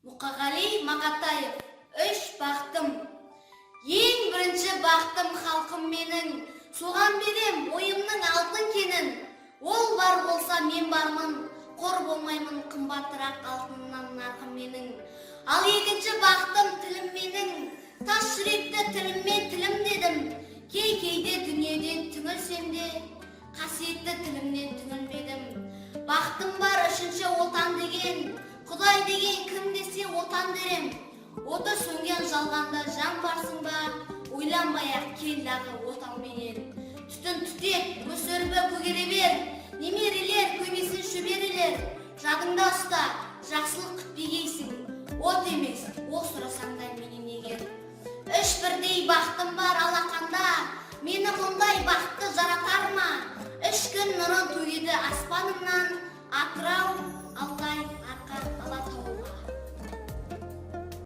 Мұқағали Мақатаев, үш бақтым. Ең бірінші бақтым халқым менің, соған берем ойымның алтын кенін. Ол бар болса мен бармын, қор болмаймын қымбатырақ алтыннан нарқым менің. Ал екінші бақтым тілім менің, тас жүректі тіліммен тілім дедім. Кейде дүниеден түңілсем де, қасиетті тілімнен түңілмедім. Бақтым бар үшінші отан деген, Құдай деген кім десе отан дерем. Оты сөнген жалғанда жан барсың ба, ойланбай-ақ кел дағы отанменен. Түтін түтек, мүсірбі көгере бер, немерелер көбесін шөберелер. Жадыңда ұста, жақсылық күтпегейсің, от емес, ол сұрасаң да менен егер. Үш бірдей бақтым бар алақанда, мені мұндай бақты жаратар ма? Үш күн нұрын төгеді аспанымнан, Атырау